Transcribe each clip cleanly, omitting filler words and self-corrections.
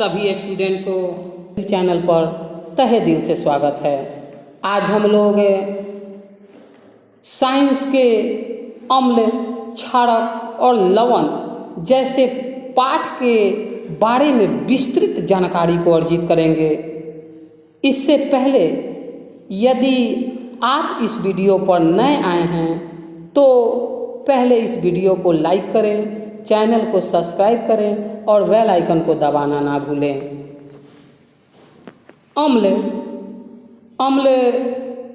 सभी स्टूडेंट को चैनल पर तहे दिल से स्वागत है। आज हम लोग साइंस के अम्ल, क्षारक और लवण जैसे पाठ के बारे में विस्तृत जानकारी को अर्जित करेंगे। इससे पहले यदि आप इस वीडियो पर नए आए हैं तो पहले इस वीडियो को लाइक करें, चैनल को सब्सक्राइब करें और बेल आइकन को दबाना ना भूलें। अम्ल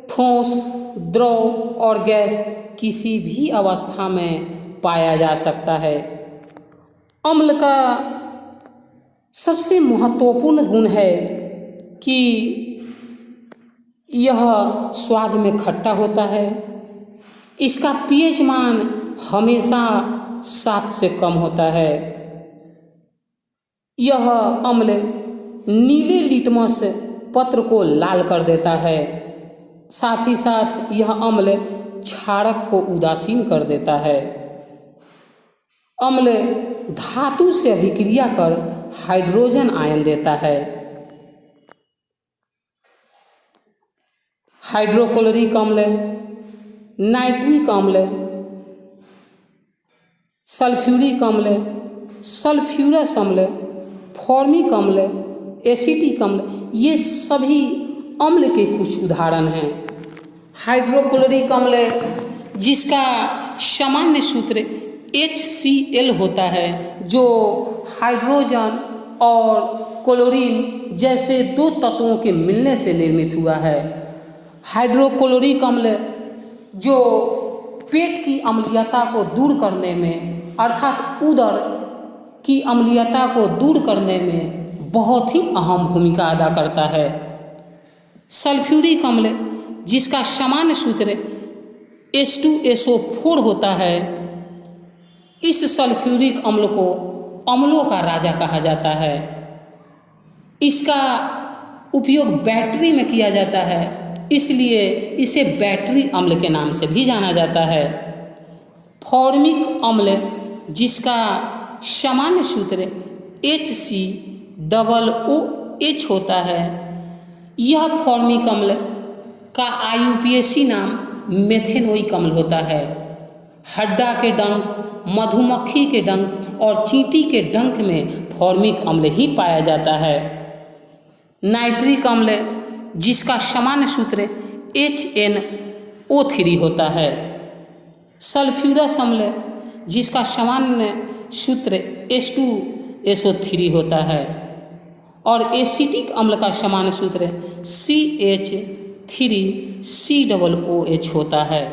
ठोस, द्रव और गैस किसी भी अवस्था में पाया जा सकता है। अम्ल का सबसे महत्वपूर्ण गुण है कि यह स्वाद में खट्टा होता है। इसका पीएच मान हमेशा 7 से कम होता है। यह अम्ल नीले लिटमस पत्र को लाल कर देता है। साथ ही साथ यह अम्ल क्षारक को उदासीन कर देता है। अम्ल धातु से अभिक्रिया कर हाइड्रोजन आयन देता है। हाइड्रोक्लोरिक अम्ल, नाइट्रिक अम्ल, सल्फ्यूरिक अम्ल, सल्फ्यूरस अम्ल, फॉर्मिक अम्ल, एसिटिक अम्ल, ये सभी अम्ल के कुछ उदाहरण हैं। हाइड्रोक्लोरिक अम्ल जिसका सामान्य सूत्र HCl होता है, जो हाइड्रोजन और क्लोरीन जैसे दो तत्वों के मिलने से निर्मित हुआ है। हाइड्रोक्लोरिक अम्ल जो पेट की अम्लीयता को दूर करने में अर्थात उदर की अम्लीयता को दूर करने में बहुत ही अहम भूमिका अदा करता है। सल्फ्यूरिक अम्ल जिसका सामान्य सूत्र H2SO4 होता है, इस सल्फ्यूरिक अम्ल को अम्लों का राजा कहा जाता है। इसका उपयोग बैटरी में किया जाता है, इसलिए इसे बैटरी अम्ल के नाम से भी जाना जाता है। फॉर्मिक अम्ल जिसका सामान्य सूत्र HCOOH होता है, यह फॉर्मिक अम्ल का IUPAC नाम मेथेनोइक अम्ल होता है। हड्डा के डंक, मधुमक्खी के डंक और चींटी के डंक में फॉर्मिक अम्ल ही पाया जाता है। नाइट्रिक अम्ल जिसका सामान्य सूत्र HNO3 होता है। सल्फ्यूरस अम्ल जिसका सामान्य सूत्र H2SO3 होता है और एसिटिक अम्ल का सामान्य सूत्र CH3COOH होता है।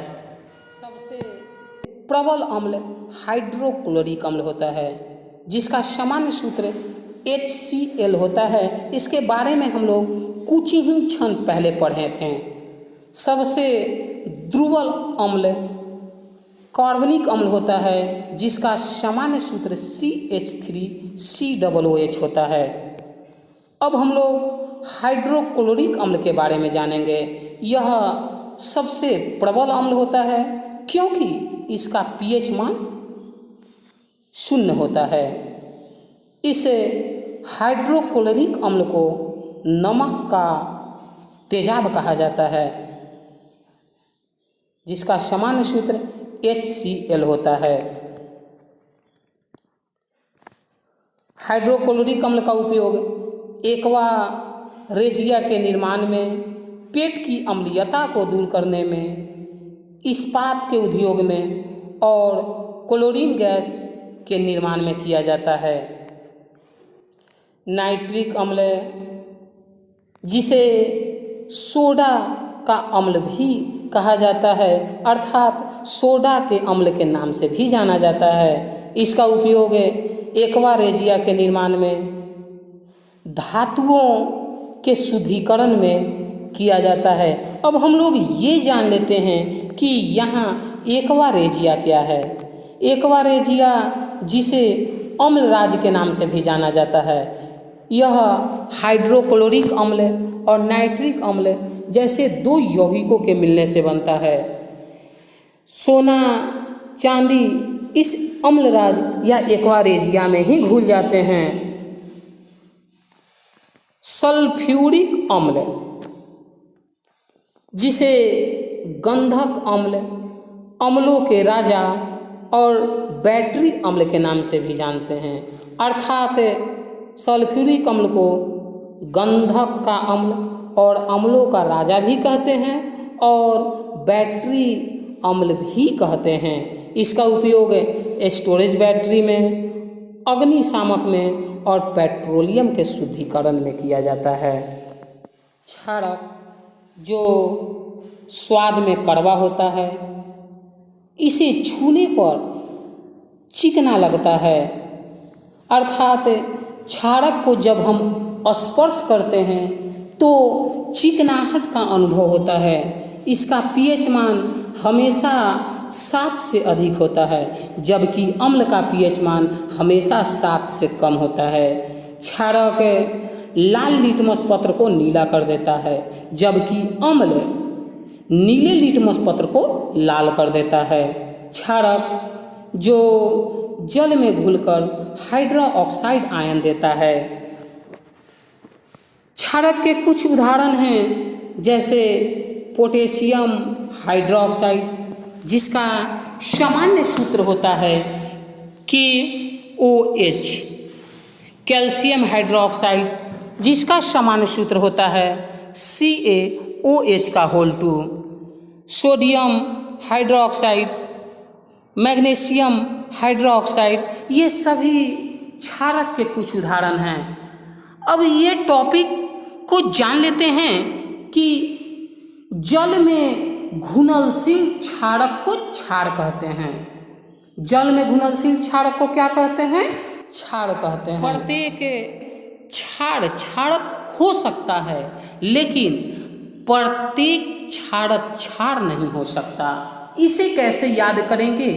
सबसे प्रबल अम्ल हाइड्रोक्लोरिक अम्ल होता है, जिसका सामान्य सूत्र HCl होता है। इसके बारे में हम लोग कुछ ही क्षण पहले पढ़े थे। सबसे दुर्बल अम्ल कार्बनिक अम्ल होता है, जिसका सामान्य सूत्र CH3COOH होता है। अब हम लोग हाइड्रोक्लोरिक अम्ल के बारे में जानेंगे। यह सबसे प्रबल अम्ल होता है क्योंकि इसका पीएच मान 0 होता है। इस हाइड्रोक्लोरिक अम्ल को नमक का तेजाब कहा जाता है, जिसका सामान्य सूत्र HCl होता है। हाइड्रोक्लोरिक अम्ल का उपयोग एक्वा रेजिया के निर्माण में, पेट की अम्लीयता को दूर करने में, इस्पात के उद्योग में और क्लोरीन गैस के निर्माण में किया जाता है। नाइट्रिक अम्ल जिसे सोडा का अम्ल भी कहा जाता है, अर्थात सोडा के अम्ल के नाम से भी जाना जाता है। इसका उपयोग एक्वा रेजिया के निर्माण में, धातुओं के शुद्धिकरण में किया जाता है। अब हम लोग ये जान लेते हैं कि यहाँ एक्वा रेजिया क्या है। एक्वा रेजिया जिसे अम्ल राज के नाम से भी जाना जाता है, यह हाइड्रोक्लोरिक अम्ल और नाइट्रिक अम्ल जैसे दो यौगिकों के मिलने से बनता है। सोना, चांदी इस अम्लराज या एक्वा रेजिया में ही घुल जाते हैं। सल्फ्यूरिक अम्ल, जिसे गंधक अम्ल, अम्लों के राजा और बैटरी अम्ल के नाम से भी जानते हैं। अर्थात सल्फ्यूरिक अम्ल को गंधक का अम्ल और अम्लों का राजा भी कहते हैं और बैटरी अम्ल भी कहते हैं। इसका उपयोग स्टोरेज बैटरी में, अग्निशामक में और पेट्रोलियम के शुद्धिकरण में किया जाता है। क्षारक जो स्वाद में कड़वा होता है, इसे छूने पर चिकना लगता है। अर्थात क्षारक को जब हम स्पर्श करते हैं तो चिकनाहट का अनुभव होता है। इसका पीएच मान हमेशा 7 से अधिक होता है, जबकि अम्ल का पीएच मान हमेशा 7 से कम होता है। क्षारक लाल लिटमस पत्र को नीला कर देता है, जबकि अम्ल नीले लिटमस पत्र को लाल कर देता है। क्षारक जो जल में घुलकर हाइड्रोक्साइड आयन देता है। क्षारक के कुछ उदाहरण हैं, जैसे पोटेशियम हाइड्रोक्साइड, जिसका सामान्य सूत्र होता है KOH, कैल्शियम हाइड्रोक्साइड, जिसका सामान्य सूत्र होता है CaOH का whole 2, sodium hydroxide, magnesium hydroxide, ये सभी क्षारक के कुछ उदाहरण हैं। अब ये टॉपिक को जान लेते हैं कि जल में घुलनशील क्षारक को क्षार कहते हैं। जल में घुलनशील क्षारक को क्या कहते हैं? क्षार कहते हैं। प्रत्येक क्षार क्षारक हो सकता है, लेकिन प्रत्येक क्षारक क्षार नहीं हो सकता। इसे कैसे याद करेंगे,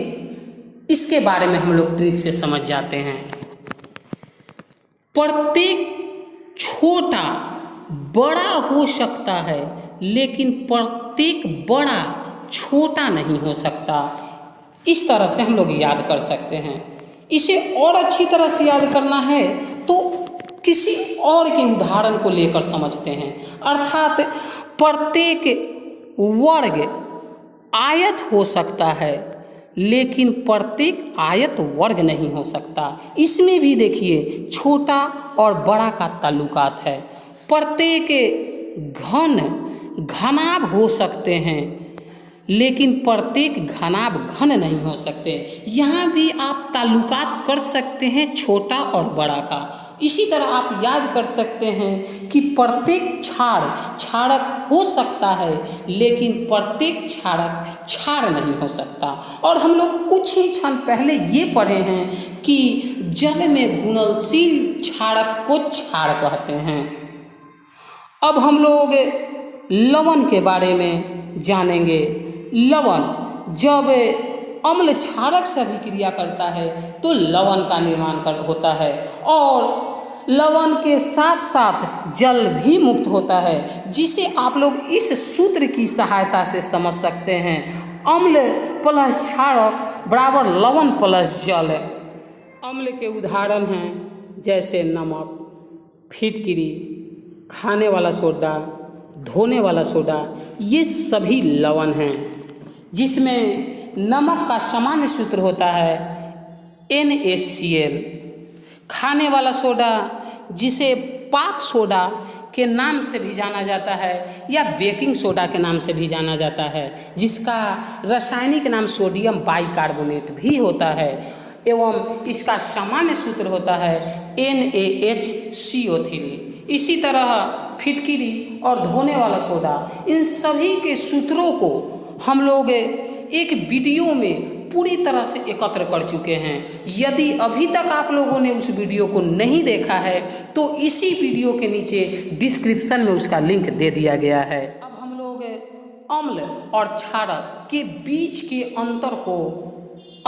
इसके बारे में हम लोग ट्रिक से समझ जाते हैं। प्रत्येक छोटा बड़ा हो सकता है, लेकिन प्रत्येक बड़ा छोटा नहीं हो सकता। इस तरह से हम लोग याद कर सकते हैं। इसे और अच्छी तरह से याद करना है तो किसी और के उदाहरण को लेकर समझते हैं। अर्थात प्रत्येक वर्ग आयत हो सकता है, लेकिन प्रत्येक आयत वर्ग नहीं हो सकता। इसमें भी देखिए छोटा और बड़ा का ताल्लुकात है। प्रत्येक घन घनाभ हो सकते हैं, लेकिन प्रत्येक घनाभ घन नहीं हो सकते। यहाँ भी आप ताल्लुकात कर सकते हैं छोटा और बड़ा का। इसी तरह आप याद कर सकते हैं कि प्रत्येक क्षार क्षारक हो सकता है, लेकिन प्रत्येक क्षारक क्षार नहीं हो सकता। और हम लोग कुछ ही क्षण पहले ये पढ़े हैं कि जल में घुलनशील क्षारक को क्षार कहते हैं। अब हम लोग लवण के बारे में जानेंगे। लवण जब अम्ल क्षारक से अभिक्रिया करता है तो लवण का निर्माण होता है, और लवण के साथ साथ जल भी मुक्त होता है, जिसे आप लोग इस सूत्र की सहायता से समझ सकते हैं। अम्ल प्लस क्षारक बराबर लवण प्लस जल। अम्ल के उदाहरण हैं जैसे नमक, फिटकिरी, खाने वाला सोडा, धोने वाला सोडा, ये सभी लवण हैं। जिसमें नमक का सामान्य सूत्र होता है NaCl। खाने वाला सोडा, जिसे पाक सोडा के नाम से भी जाना जाता है या बेकिंग सोडा के नाम से भी जाना जाता है, जिसका रासायनिक नाम सोडियम बाइकार्बोनेट भी होता है, एवं इसका सामान्य सूत्र होता है NaHCO3। इसी तरह फिटकिरी और धोने वाला सोडा, इन सभी के सूत्रों को हम लोग एक वीडियो में पूरी तरह से एकत्र कर चुके हैं। यदि अभी तक आप लोगों ने उस वीडियो को नहीं देखा है तो इसी वीडियो के नीचे डिस्क्रिप्शन में उसका लिंक दे दिया गया है। अब हम लोग अम्ल और क्षारक के बीच के अंतर को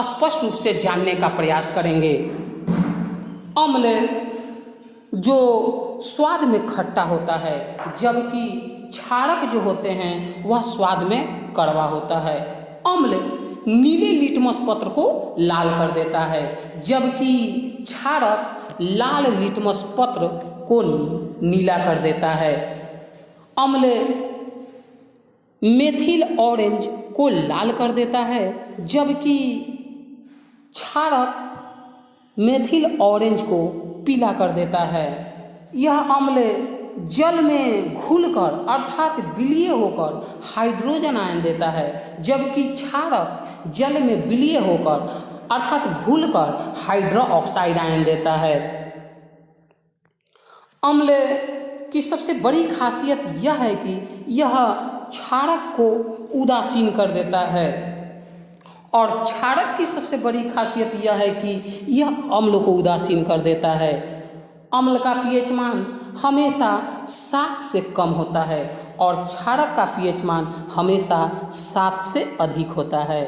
स्पष्ट रूप से जानने का प्रयास करेंगे। अम्ल जो स्वाद में खट्टा होता है, जबकि क्षारक जो होते हैं वह स्वाद में कड़वा होता है। अम्ल नीले लिटमस पत्र को लाल कर देता है, जबकि क्षारक लाल लिटमस पत्र को नीला कर देता है। अम्ल मेथिल ऑरेंज को लाल कर देता है, जबकि क्षारक मेथिल ऑरेंज को पीला कर देता है। यह अम्ल जल में घुलकर अर्थात विलीय होकर हाइड्रोजन आयन देता है, जबकि क्षारक जल में विलीय होकर अर्थात घुलकर हाइड्रोक्साइड आयन देता है। अम्ल की सबसे बड़ी खासियत यह है कि यह क्षारक को उदासीन कर देता है, और क्षारक की सबसे बड़ी खासियत यह है कि यह अम्ल को उदासीन कर देता है। अम्ल का पीएच मान हमेशा 7 से कम होता है और क्षारक का पीएच मान हमेशा 7 से अधिक होता है।